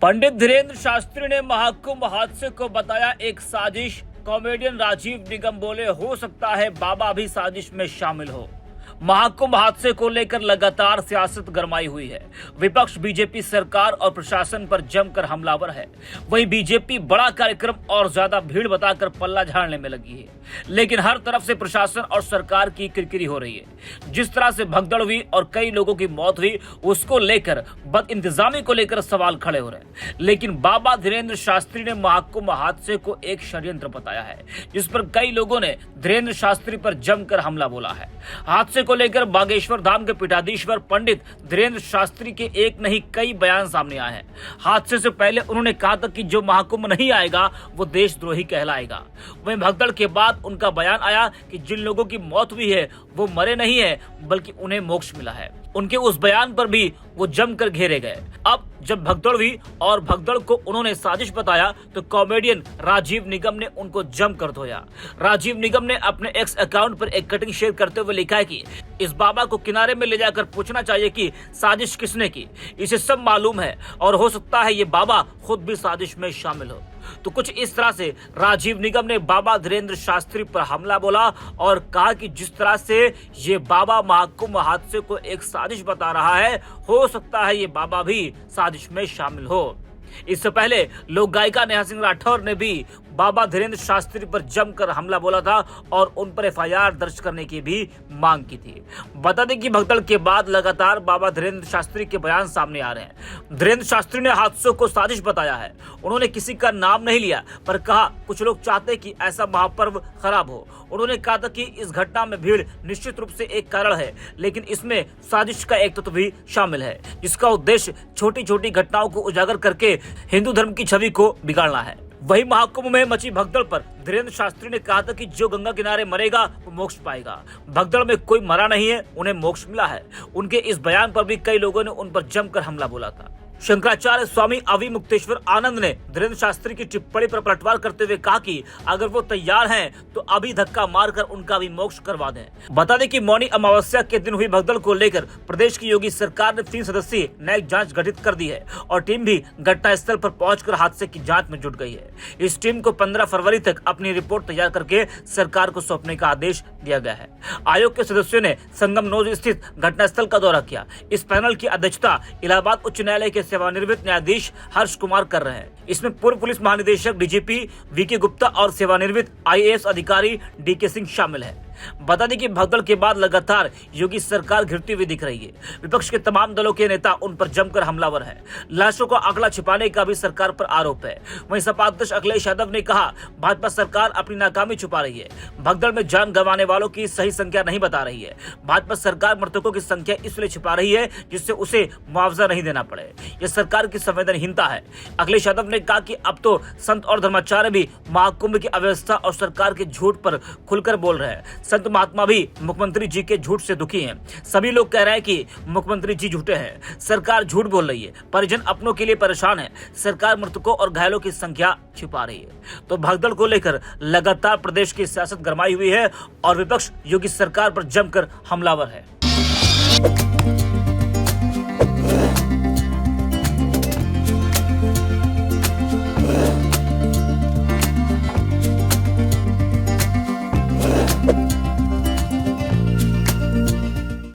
पंडित धीरेन्द्र शास्त्री ने महाकुंभ हादसे को बताया एक साजिश। कॉमेडियन राजीव निगम बोले, हो सकता है बाबा भी साजिश में शामिल हो। महाकुंभ हादसे को लेकर लगातार सियासत गरमाई हुई है। विपक्ष बीजेपी सरकार और प्रशासन पर जमकर हमलावर है। वहीं बीजेपी बड़ा कार्यक्रम और ज्यादा भीड़ बताकर पल्ला झाड़ने में लगी है, लेकिन हर तरफ से प्रशासन और सरकार की किरकिरी हो रही है। जिस तरह से भगदड़ हुई और कई लोगों की मौत हुई, उसको लेकर बदइंतजामी को लेकर सवाल खड़े हो रहे हैं। लेकिन बाबा धीरेन्द्र शास्त्री ने महाकुंभ हादसे को एक षड्यंत्र बताया है, जिस पर कई लोगों ने धीरेन्द्र शास्त्री पर जमकर हमला बोला है। हादसे को लेकर बागेश्वर धाम के पीठाधीश्वर पंडित धीरेन्द्र शास्त्री के एक नहीं कई बयान सामने आए हैं। हादसे से पहले उन्होंने कहा था कि जो महाकुंभ नहीं आएगा वो देशद्रोही कहलाएगा। वहीं भगदड़ के बाद उनका बयान आया कि जिन लोगों की मौत हुई है वो मरे नहीं है, बल्कि उन्हें मोक्ष मिला है। उनके उस बयान पर भी वो जमकर घेरे गए। अब जब भगदड़ हुई और भगदड़ को उन्होंने साजिश बताया, तो कॉमेडियन राजीव निगम ने उनको जमकर धोया। राजीव निगम ने अपने एक्स अकाउंट पर एक कटिंग शेयर करते हुए लिखा है कि इस बाबा को किनारे में ले जाकर पूछना चाहिए कि साजिश किसने की। इसे सब मालूम है और हो सकता है ये बाबा खुद भी साजिश में शामिल हो। तो कुछ इस तरह से राजीव निगम ने बाबा धीरेन्द्र शास्त्री पर हमला बोला और कहा कि जिस तरह से ये बाबा महाकुंभ हादसे को एक साजिश बता रहा है, हो सकता है ये बाबा भी साजिश में शामिल हो। इससे पहले लोक गायिका नेहा सिंह राठौर ने भी बाबा धीरेन्द्र शास्त्री पर जमकर हमला बोला था और उन पर एफआईआर दर्ज करने की भी मांग की थी। बता दें कि भगदड़ के बाद लगातार बाबा धीरेन्द्र शास्त्री के बयान सामने आ रहे हैं। धीरेन्द्र शास्त्री ने हादसों को साजिश बताया है। उन्होंने किसी का नाम नहीं लिया, पर कहा कुछ लोग चाहते कि ऐसा महापर्व खराब हो। उन्होंने कहा था कि इस घटना में भीड़ निश्चित रूप से एक कारण है, लेकिन इसमें साजिश का एक तत्व भी शामिल है, जिसका उद्देश्य छोटी छोटी घटनाओं को उजागर करके हिंदू धर्म की छवि को बिगाड़ना है। वही महाकुंभ में मची भगदड़ पर धीरेन्द्र शास्त्री ने कहा था कि जो गंगा किनारे मरेगा वो मोक्ष पाएगा। भगदड़ में कोई मरा नहीं है, उन्हें मोक्ष मिला है। उनके इस बयान पर भी कई लोगों ने उन पर जमकर हमला बोला था। शंकराचार्य स्वामी अविमुक्तेश्वर आनंद ने धीरेन्द्र शास्त्री की टिप्पणी पर पलटवार करते हुए कहा कि अगर वो तैयार हैं तो अभी धक्का मारकर उनका भी मोक्ष करवा दें। बता दें कि मौनी अमावस्या के दिन हुई भगदड़ को लेकर प्रदेश की योगी सरकार ने 3 सदस्यीय न्यायिक जांच गठित कर दी है और टीम भी घटनास्थल पर पहुंचकर हादसे की जांच में जुट गई है। इस टीम को 15 फरवरी तक अपनी रिपोर्ट तैयार करके सरकार को सौंपने का आदेश दिया गया है। आयोग के सदस्यों ने संगम नोज स्थित घटनास्थल का दौरा किया। इस पैनल की अध्यक्षता इलाहाबाद उच्च न्यायालय के सेवानिवृत्त न्यायाधीश हर्ष कुमार कर रहे हैं। इसमें पूर्व पुलिस महानिदेशक डीजीपी वीके गुप्ता और सेवानिवृत्त आईएएस अधिकारी डीके सिंह शामिल हैं। बता दें कि भगदड़ के बाद लगातार योगी सरकार घिरती हुई दिख रही है। विपक्ष के तमाम दलों के नेता उन पर जमकर हमलावर हैं। लाशों को आंकड़ा छिपाने का भी सरकार पर आरोप है। वहीं सपा अध्यक्ष अखिलेश यादव ने कहा, भाजपा सरकार अपनी नाकामी छुपा रही है। भगदड़ में जान गंवाने वालों की सही संख्या नहीं बता रही है। भाजपा सरकार मृतकों की संख्या इसलिए छिपा रही है जिससे उसे मुआवजा नहीं देना पड़े। यह सरकार की संवेदनहीनता है। अखिलेश यादव ने कहा कि अब तो संत और धर्माचार्य भी महाकुंभ की अव्यवस्था और सरकार के झूठ पर खुलकर बोल रहे हैं। संत महात्मा भी मुख्यमंत्री जी के झूठ से दुखी हैं। सभी लोग कह रहे हैं कि मुख्यमंत्री जी झूठे हैं, सरकार झूठ बोल रही है, परिजन अपनों के लिए परेशान है, सरकार मृतकों और घायलों की संख्या छिपा रही है। तो भगदड़ को लेकर लगातार प्रदेश की सियासत गरमाई हुई है और विपक्ष योगी सरकार पर जमकर हमलावर है।